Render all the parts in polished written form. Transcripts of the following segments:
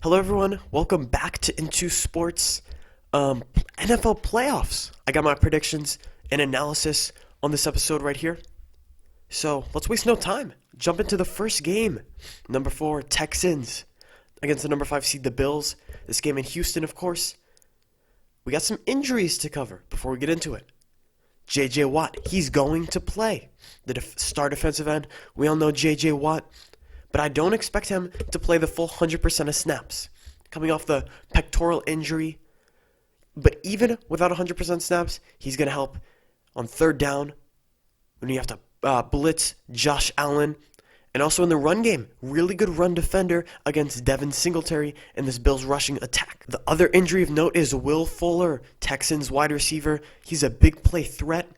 Hello, everyone. Welcome back to Into Sports NFL playoffs. I got my predictions and analysis on this episode right here. So let's waste no time. Jump into the first game. Number 4, Texans against the number 5 seed, the Bills. This game in Houston, of course. We got some injuries to cover before we get into it. J.J. Watt, he's going to play. The star defensive end. We all know J.J. Watt. But I don't expect him to play the full 100% of snaps. Coming off the pectoral injury. But even without 100% snaps, he's going to help on third down when you have to blitz Josh Allen. And also in the run game, really good run defender against Devin Singletary in this Bills rushing attack. The other injury of note is Will Fuller, Texans wide receiver. He's a big play threat.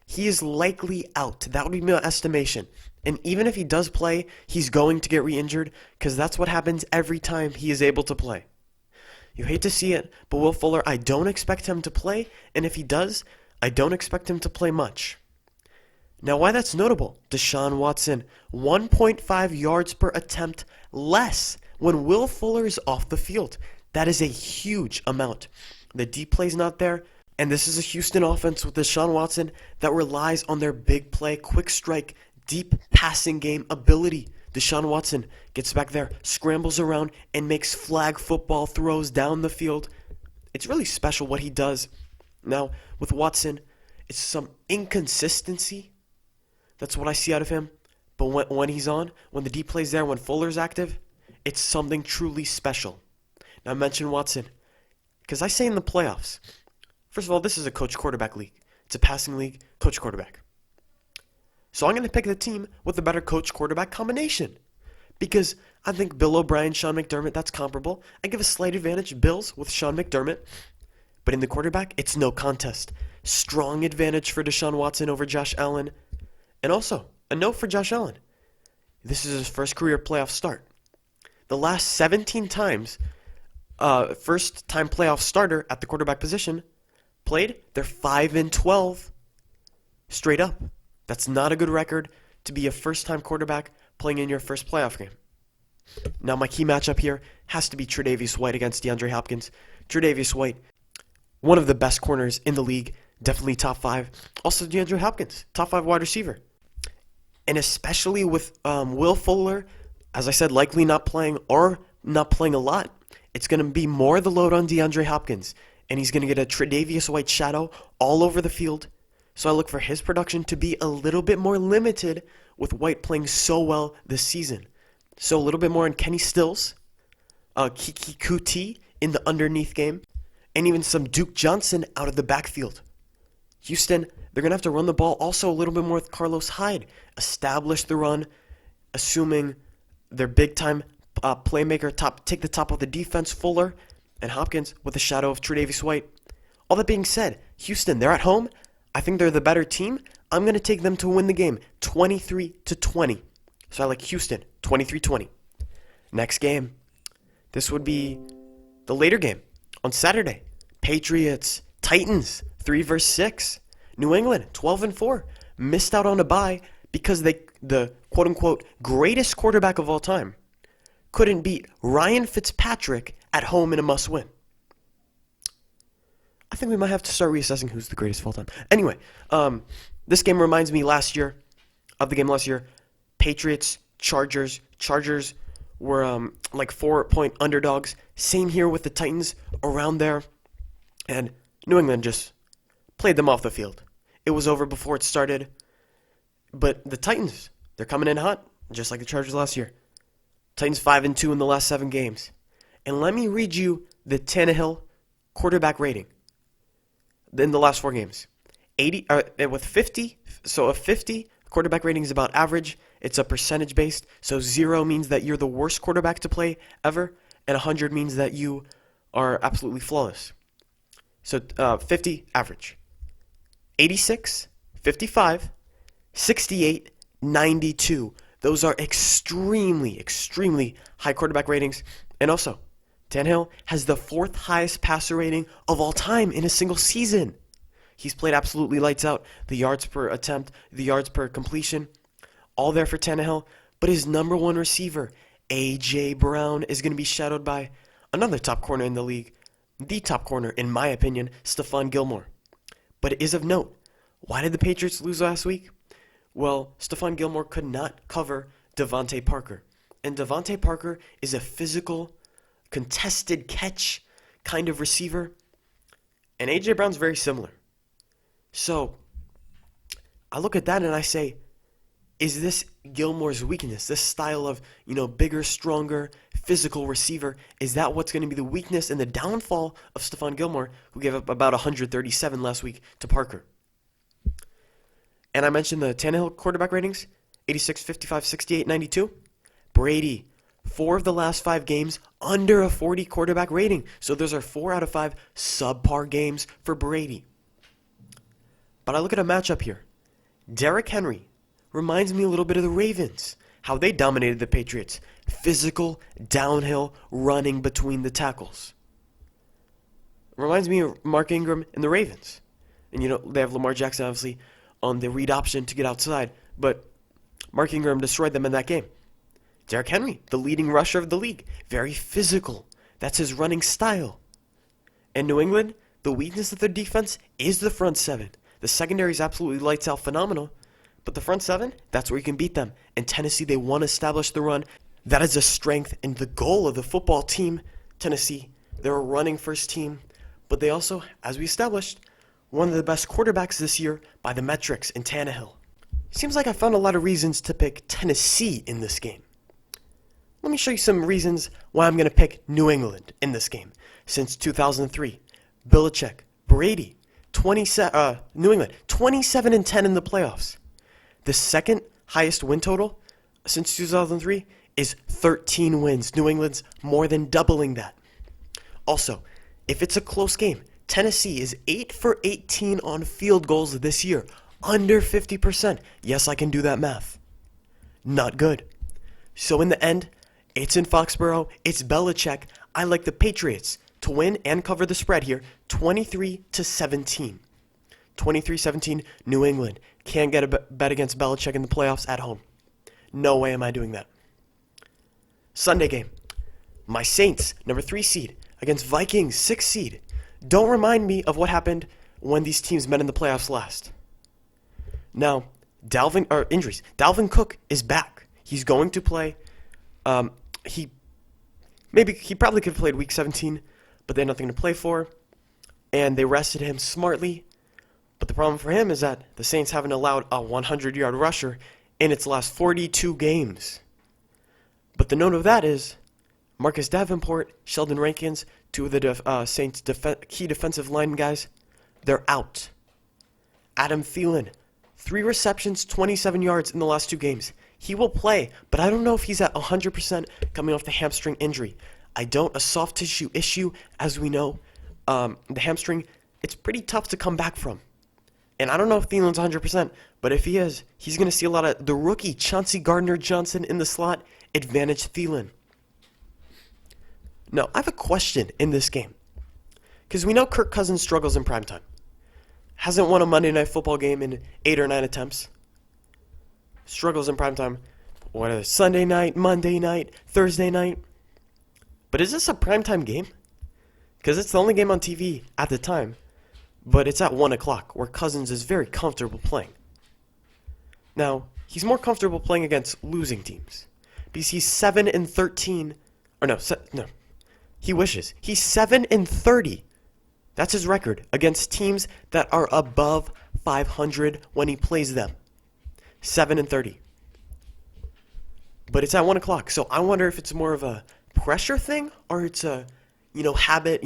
He is likely out. That would be my estimation. And even if he does play, he's going to get re-injured because that's what happens every time he is able to play. You hate to see it, but Will Fuller, I don't expect him to play. And if he does, I don't expect him to play much. Now, why that's notable, Deshaun Watson, 1.5 yards per attempt less when Will Fuller is off the field. That is a huge amount. The deep play's not there. And this is a Houston offense with Deshaun Watson that relies on their big play, quick strike, deep passing game ability. Deshaun Watson gets back there, scrambles around, and makes flag football throws down the field. It's really special what he does. Now, with Watson, it's some inconsistency. That's what I see out of him. But when he's on, when the deep play's there, when Fuller's active, it's something truly special. Now, I mentioned Watson because I say in the playoffs, first of all, this is a coach quarterback league. It's a passing league, coach quarterback. So I'm going to pick the team with a better coach quarterback combination. Because I think Bill O'Brien, Sean McDermott, that's comparable. I give a slight advantage Bills with Sean McDermott. But in the quarterback, it's no contest. Strong advantage for Deshaun Watson over Josh Allen. And also, a note for Josh Allen. This is his first career playoff start. The last 17 times, first-time playoff starter at the quarterback position played, they're 5-12 straight up. That's not a good record to be a first-time quarterback playing in your first playoff game. Now, my key matchup here has to be Tre'Davious White against DeAndre Hopkins. Tre'Davious White, one of the best corners in the league, definitely top 5. Also, DeAndre Hopkins, top 5 wide receiver. And especially with Will Fuller, as I said, likely not playing or not playing a lot, it's going to be more the load on DeAndre Hopkins. And he's going to get a Tre'Davious White shadow all over the field. So I look for his production to be a little bit more limited with White playing so well this season. So a little bit more on Kenny Stills, Kiki Kuti in the underneath game, and even some Duke Johnson out of the backfield. Houston, they're going to have to run the ball also a little bit more with Carlos Hyde. Establish the run, assuming their big-time playmaker take the top of the defense, Fuller, and Hopkins with the shadow of Tre'Davious White. All that being said, Houston, they're at home. I think they're the better team. I'm going to take them to win the game 23-20. So I like Houston 23-20. Next game. This would be the later game on Saturday. Patriots, Titans, 3-6. New England, 12-4. Missed out on a bye because the quote-unquote greatest quarterback of all time couldn't beat Ryan Fitzpatrick at home in a must-win. I think we might have to start reassessing who's the greatest of all time. Anyway, this game reminds me of the game last year. Patriots, Chargers. Chargers were like 4-point underdogs. Same here with the Titans around there. And New England just played them off the field. It was over before it started. But the Titans, they're coming in hot, just like the Chargers last year. Titans 5-2 in the last 7 games. And let me read you the Tannehill quarterback rating in the last 4 games. 80 with 50, so a 50 quarterback rating is about average. It's a percentage based, so 0 means that you're the worst quarterback to play ever, and 100 means that you are absolutely flawless. So 50 average. 86, 55, 68, 92. Those are extremely, extremely high quarterback ratings. And also, Tannehill has the 4th highest passer rating of all time in a single season. He's played absolutely lights out. The yards per attempt, the yards per completion, all there for Tannehill. But his number 1 receiver, A.J. Brown is going to be shadowed by another top corner in the league, the top corner, in my opinion, Stephon Gilmore. But it is of note, why did the Patriots lose last week? Well, Stephon Gilmore could not cover Devontae Parker. And Devontae Parker is a physical, contested catch kind of receiver. And A.J. Brown's very similar. So, I look at that and I say, is this Gilmore's weakness? This style of, bigger, stronger, physical receiver, is that what's going to be the weakness and the downfall of Stephon Gilmore, who gave up about 137 last week to Parker? And I mentioned the Tannehill quarterback ratings, 86, 55, 68, 92. Brady, 4 of the last 5 games under a 40 quarterback rating. So those are 4 out of 5 subpar games for Brady. But I look at a matchup here. Derrick Henry reminds me a little bit of the Ravens, how they dominated the Patriots. Physical, downhill, running between the tackles. Reminds me of Mark Ingram and the Ravens. And they have Lamar Jackson obviously on the read option to get outside, but Mark Ingram destroyed them in that game. Derrick Henry, the leading rusher of the league, very physical. That's his running style. And New England, the weakness of their defense is the front 7. The secondary is absolutely lights out phenomenal, but the front 7, that's where you can beat them. And Tennessee, they want to establish the run. That is a strength and the goal of the football team. Tennessee, they're a running first team, but they also, as we established, one of the best quarterbacks this year by the metrics in Tannehill. Seems like I found a lot of reasons to pick Tennessee in this game. Let me show you some reasons why I'm going to pick New England in this game. Since 2003, Belichick, Brady, New England, 27-10 in the playoffs. The second highest win total since 2003 is 13 wins. New England's more than doubling that. Also, if it's a close game, Tennessee is 8 for 18 on field goals this year, under 50%. Yes, I can do that math. Not good. So in the end, it's in Foxborough, it's Belichick. I like the Patriots to win and cover the spread here, 23-17. 23-17, New England. Can't get a bet against Belichick in the playoffs at home. No way am I doing that. Sunday game. My Saints, number 3 seed, against Vikings, 6 seed. Don't remind me of what happened when these teams met in the playoffs last. Now, injuries. Dalvin Cook is back. He's going to play. He probably could have played Week 17, but they had nothing to play for, and they rested him smartly. But the problem for him is that the Saints haven't allowed a 100-yard rusher in its last 42 games. But the note of that is Marcus Davenport, Sheldon Rankins, 2 of the Saints' key defensive line guys, they're out. Adam Thielen, 3 receptions, 27 yards in the last 2 games. He will play, but I don't know if he's at 100% coming off the hamstring injury. A soft tissue issue, as we know. The hamstring, it's pretty tough to come back from. And I don't know if Thielen's 100%, but if he is, he's going to see a lot of the rookie Chauncey Gardner-Johnson in the slot, advantage Thielen. Now, I have a question in this game. Because we know Kirk Cousins struggles in primetime. Hasn't won a Monday Night Football game in 8 or 9 attempts. Struggles in primetime. Whether it's Sunday night, Monday night, Thursday night. But is this a primetime game? Because it's the only game on TV at the time. But it's at 1 o'clock, where Cousins is very comfortable playing. Now, he's more comfortable playing against losing teams. Because he's 7-13. He wishes. He's 7-30. That's his record against teams that are above 500 when he plays them. 7-30. But it's at 1 o'clock, so I wonder if it's more of a pressure thing or it's a, habit,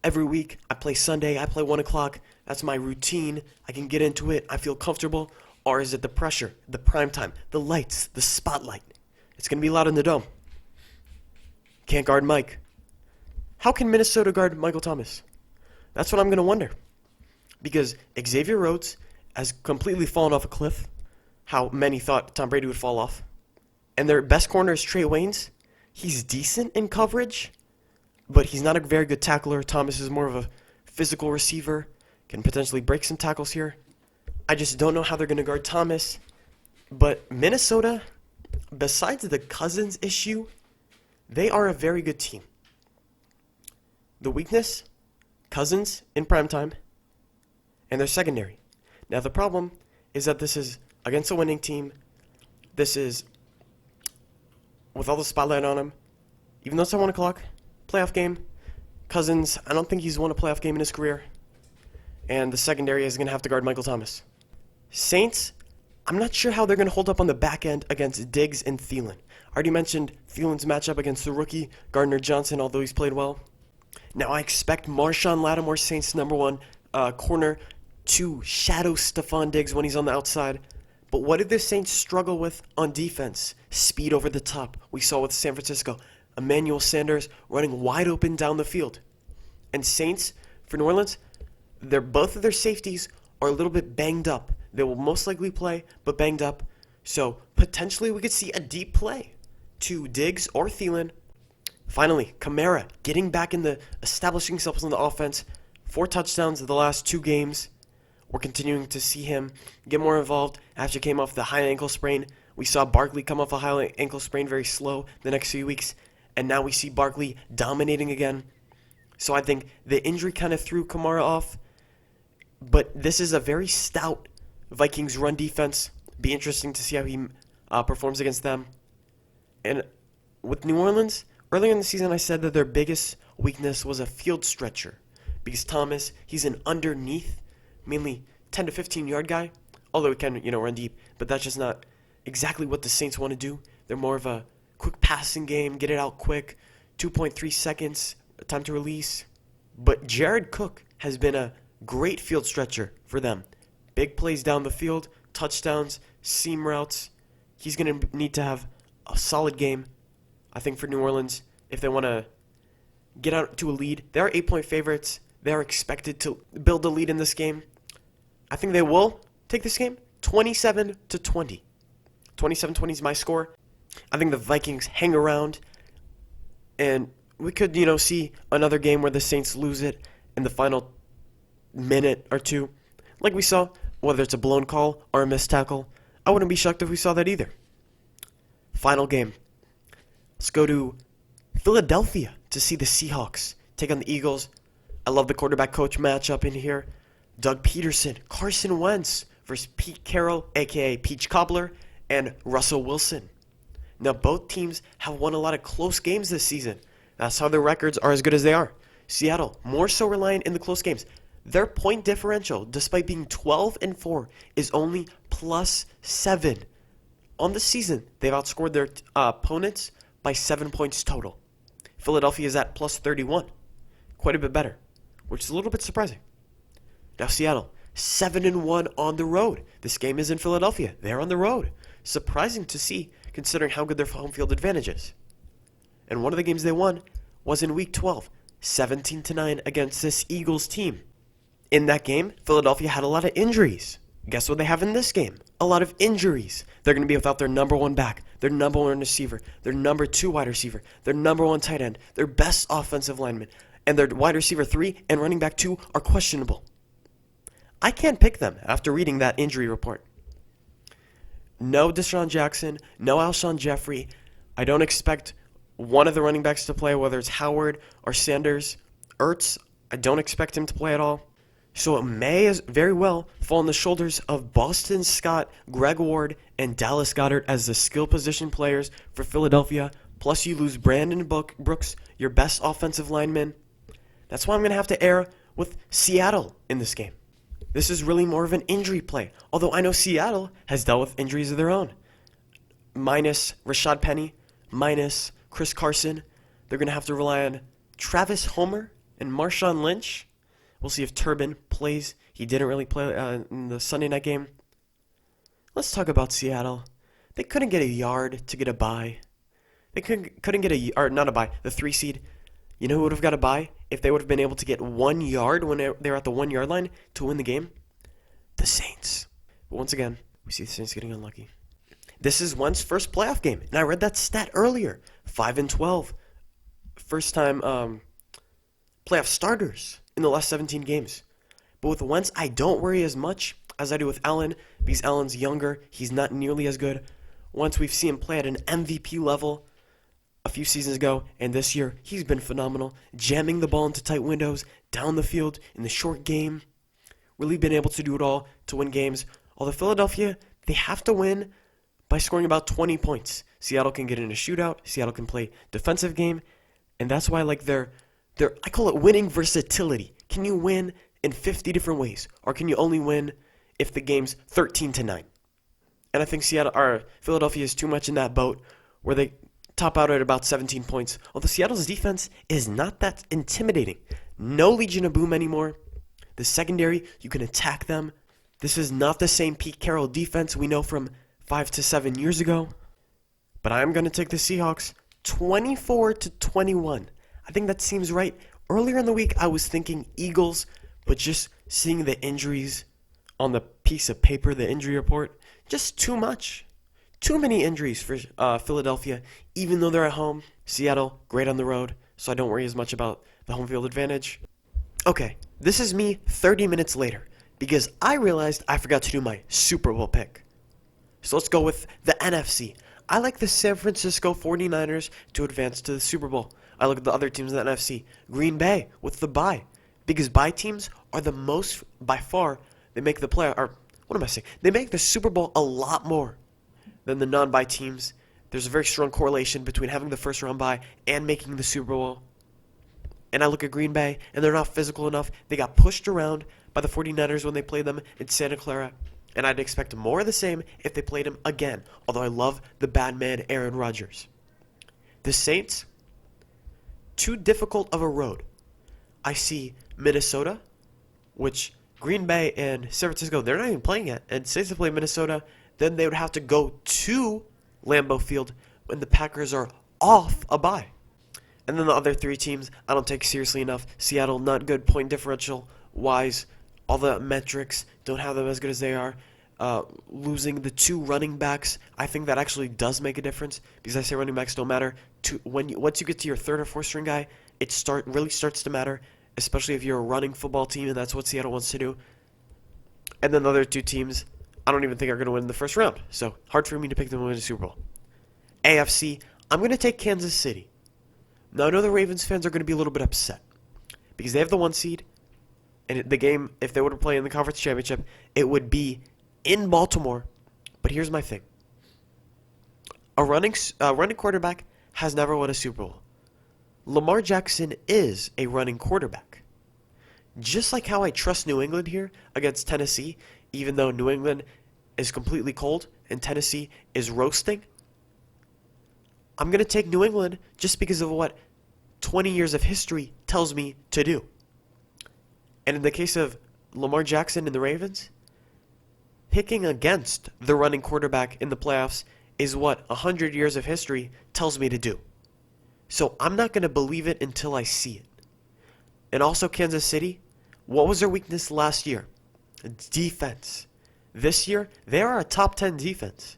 every week I play Sunday, I play 1 o'clock, that's my routine, I can get into it, I feel comfortable, or is it the pressure, the prime time, the lights, the spotlight? It's going to be loud in the dome. Can't guard Mike. How can Minnesota guard Michael Thomas? That's what I'm going to wonder. Because Xavier Rhodes has completely fallen off a cliff, how many thought Tom Brady would fall off. And their best corner is Trey Waynes. He's decent in coverage, but he's not a very good tackler. Thomas is more of a physical receiver, can potentially break some tackles here. I just don't know how they're going to guard Thomas. But Minnesota, besides the Cousins issue, they are a very good team. The weakness, Cousins in primetime, and their secondary. Now the problem is that this is against a winning team. This is with all the spotlight on him. Even though it's at 1 o'clock, playoff game. Cousins, I don't think he's won a playoff game in his career. And the secondary is going to have to guard Michael Thomas. Saints, I'm not sure how they're going to hold up on the back end against Diggs and Thielen. I already mentioned Thielen's matchup against the rookie, Gardner Johnson, although he's played well. Now I expect Marshawn Lattimore, Saints' number one corner, to shadow Stephon Diggs when he's on the outside. But what did the Saints struggle with on defense? Speed over the top. We saw with San Francisco. Emmanuel Sanders running wide open down the field. And Saints, for New Orleans, both of their safeties are a little bit banged up. They will most likely play, but banged up. So potentially we could see a deep play to Diggs or Thielen. Finally, Kamara getting back in establishing himself in the offense. 4 touchdowns in the last 2 games. We're continuing to see him get more involved after he came off the high ankle sprain. We saw Barkley come off a high ankle sprain very slow the next few weeks. And now we see Barkley dominating again. So I think the injury kind of threw Kamara off. But this is a very stout Vikings run defense. Be interesting to see how he performs against them. And with New Orleans, earlier in the season I said that their biggest weakness was a field stretcher. Because Thomas, he's an underneath, mainly 10 to 15 yard guy. Although he can, run deep. But that's just not exactly what the Saints want to do. They're more of a quick passing game, get it out quick, 2.3 seconds, time to release. But Jared Cook has been a great field stretcher for them. Big plays down the field, touchdowns, seam routes. He's going to need to have a solid game, I think, for New Orleans if they want to get out to a lead. They are 8-point favorites. They are expected to build a lead in this game. I think they will take this game 27-20. 27-20 is my score. I think the Vikings hang around, and we could, see another game where the Saints lose it in the final minute or two. Like we saw, whether it's a blown call or a missed tackle. I wouldn't be shocked if we saw that either. Final game. Let's go to Philadelphia to see the Seahawks take on the Eagles. I love the quarterback-coach matchup in here. Doug Peterson, Carson Wentz versus Pete Carroll, a.k.a. Peach Cobbler, and Russell Wilson. Now, both teams have won a lot of close games this season. That's how their records are as good as they are. Seattle, more so reliant in the close games. Their point differential, despite being 12-4, is only +7. On the season, they've outscored their opponents by 7 points total. Philadelphia is at +31. Quite a bit better, which is a little bit surprising. Now, Seattle, 7-1 on the road. This game is in Philadelphia. They're on the road. Surprising to see, considering how good their home field advantage is. And one of the games they won was in Week 12, 17-9 against this Eagles team. In that game, Philadelphia had a lot of injuries. Guess what they have in this game? A lot of injuries. They're going to be without their number 1 back, their number 1 receiver, their number 2 wide receiver, their number 1 tight end, their best offensive lineman, and their wide receiver 3 and running back 2 are questionable. I can't pick them after reading that injury report. No Deshaun Jackson, no Alshon Jeffrey. I don't expect one of the running backs to play, whether it's Howard or Sanders. Ertz, I don't expect him to play at all. So it may very well fall on the shoulders of Boston Scott, Greg Ward, and Dallas Goedert as the skill position players for Philadelphia. Plus you lose Brandon Brooks, your best offensive lineman. That's why I'm going to have to err with Seattle in this game. This is really more of an injury play, although I know Seattle has dealt with injuries of their own. Minus Rashad Penny, minus Chris Carson, they're going to have to rely on Travis Homer and Marshawn Lynch. We'll see if Turbin plays. He didn't really play in the Sunday night game. Let's talk about Seattle. They couldn't get a yard to get a bye. They couldn't get the 3 seed. You know who would have got a bye if they would have been able to get 1 yard when they were at the 1 yard line to win the game? The Saints. But once again, we see the Saints getting unlucky. This is Wentz's first playoff game, and I read that stat earlier. 5-12. First time playoff starters in the last 17 games. But with Wentz, I don't worry as much as I do with Allen, because Allen's younger. He's not nearly as good. Once we've seen him play at an MVP level a few seasons ago, and this year he's been phenomenal, jamming the ball into tight windows, down the field, in the short game, really been able to do it all to win games. Although Philadelphia, they have to win by scoring about 20 points. Seattle can get in a shootout, Seattle can play defensive game, and that's why I like their I call it winning versatility. Can you win in 50 different ways, or can you only win if the game's 13-9? And I think Philadelphia is too much in that boat where they top out at about 17 points. Although Seattle's defense is not that intimidating. No Legion of Boom anymore. The secondary, you can attack them. This is not the same Pete Carroll defense we know from 5 to 7 years ago. But I'm going to take the Seahawks 24-21. I think that seems right. Earlier in the week, I was thinking Eagles, but just seeing the injuries on the piece of paper, the injury report, just too much. Too many injuries for Philadelphia, even though they're at home. Seattle, great on the road, so I don't worry as much about the home field advantage. Okay, this is me 30 minutes later, because I realized I forgot to do my Super Bowl pick. So let's go with the NFC. I like the San Francisco 49ers to advance to the Super Bowl. I look at the other teams in the NFC. Green Bay with the bye. Because bye teams are the most, by far, they make the play, or what am I saying? They make the Super Bowl a lot more than the non-bye teams. There's a very strong correlation between having the first round bye and making the Super Bowl. And I look at Green Bay, and they're not physical enough. They got pushed around by the 49ers when they played them in Santa Clara. And I'd expect more of the same if they played him again, although I love the bad man Aaron Rodgers. The Saints, too difficult of a road. I see Minnesota, which Green Bay and San Francisco, they're not even playing yet. And Saints to play Minnesota, then they would have to go to Lambeau Field when the Packers are off a bye. And then the other three teams, I don't take seriously enough. Seattle, not good point differential wise. All the metrics, don't have them as good as they are. Losing the two running backs, I think that actually does make a difference, because I say running backs don't matter. Once you get to your third or fourth string guy, it really starts to matter, especially if you're a running football team, and that's what Seattle wants to do. And then the other two teams, I don't even think are going to win the first round, so hard for me to pick them to win the Super Bowl. AFC, I'm going to take Kansas City. Now I know the Ravens fans are going to be a little bit upset, because they have the 1 seed, and the game, if they were to play in the conference championship, it would be in Baltimore. But here's my thing. A running quarterback has never won a Super Bowl. Lamar Jackson is a running quarterback. Just like how I trust New England here against Tennessee, even though New England is completely cold and Tennessee is roasting, I'm going to take New England just because of what 20 years of history tells me to do. And in the case of Lamar Jackson and the Ravens, picking against the running quarterback in the playoffs is what 100 years of history tells me to do. So I'm not going to believe it until I see it. And also Kansas City, what was their weakness last year? Defense. This year, they are a top 10 defense.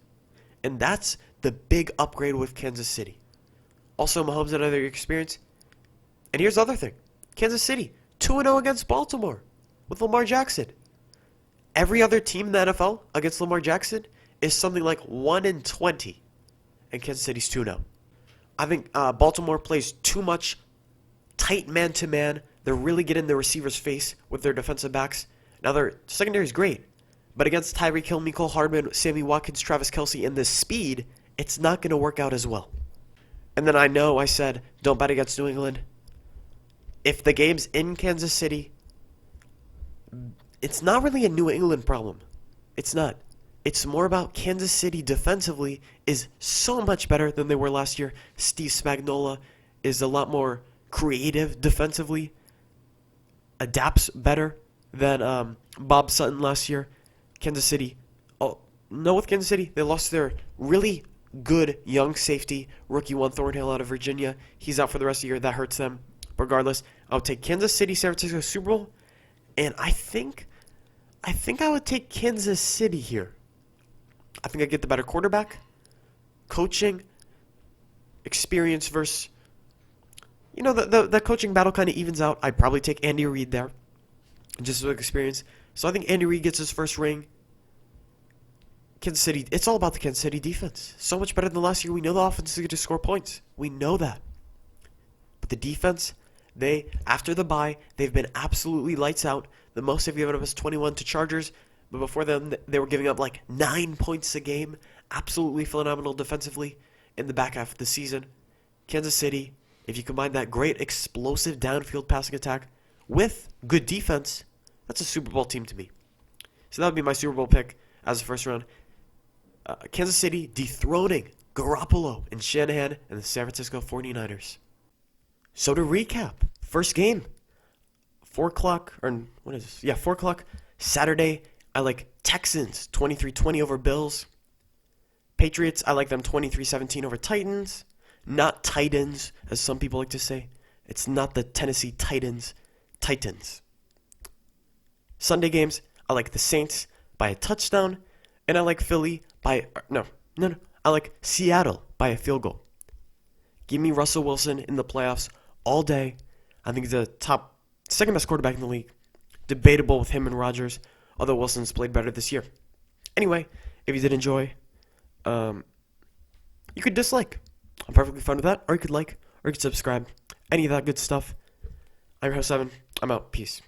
And that's the big upgrade with Kansas City. Also, Mahomes had another experience. And here's the other thing. Kansas City, 2-0 against Baltimore with Lamar Jackson. Every other team in the NFL against Lamar Jackson is something like 1-20. And Kansas City's 2-0. I think Baltimore plays too much tight man-to-man. They're really getting in the receiver's face with their defensive backs. Now, their secondary is great. But against Tyreek Hill, Mecole Hardman, Sammy Watkins, Travis Kelce, and the speed, it's not going to work out as well. And then I know I said, don't bet against New England. If the game's in Kansas City, it's not really a New England problem. It's not. It's more about Kansas City defensively is so much better than they were last year. Steve Spagnuolo is a lot more creative defensively, adapts better than Bob Sutton last year. Kansas City, with Kansas City, they lost their really good young safety, rookie Juan Thornhill out of Virginia. He's out for the rest of the year. That hurts them. Regardless, I'll take Kansas City, San Francisco Super Bowl, and I think I would take Kansas City here. I think I get the better quarterback, coaching, experience versus, the coaching battle kind of evens out. I'd probably take Andy Reid there, just with experience. So I think Andy Reid gets his first ring. Kansas City, it's all about the Kansas City defense. So much better than last year. We know the offense is going to score points. We know that. But the defense, after the bye, they've been absolutely lights out. The most they've given up is 21 to Chargers. But before then, they were giving up like 9 points a game. Absolutely phenomenal defensively in the back half of the season. Kansas City, if you combine that great explosive downfield passing attack with good defense, that's a Super Bowl team to me. So that would be my Super Bowl pick as the first round. Kansas City dethroning Garoppolo and Shanahan and the San Francisco 49ers. So to recap, first game, 4 o'clock, or what is this? Yeah, 4 o'clock Saturday. I like Texans 23-20 over Bills. Patriots, I like them 23-17 over Titans. Not Titans, as some people like to say. It's not the Tennessee Titans. Titans. Sunday games, I like the Saints by a touchdown. And I like Philly by... No. I like Seattle by a field goal. Give me Russell Wilson in the playoffs all day. I think he's the second best quarterback in the league. Debatable with him and Rodgers, although Wilson's played better this year. Anyway, if you did enjoy, you could dislike. I'm perfectly fine with that. Or you could like, or you could subscribe. Any of that good stuff. I'm your host, Evan. I'm out. Peace.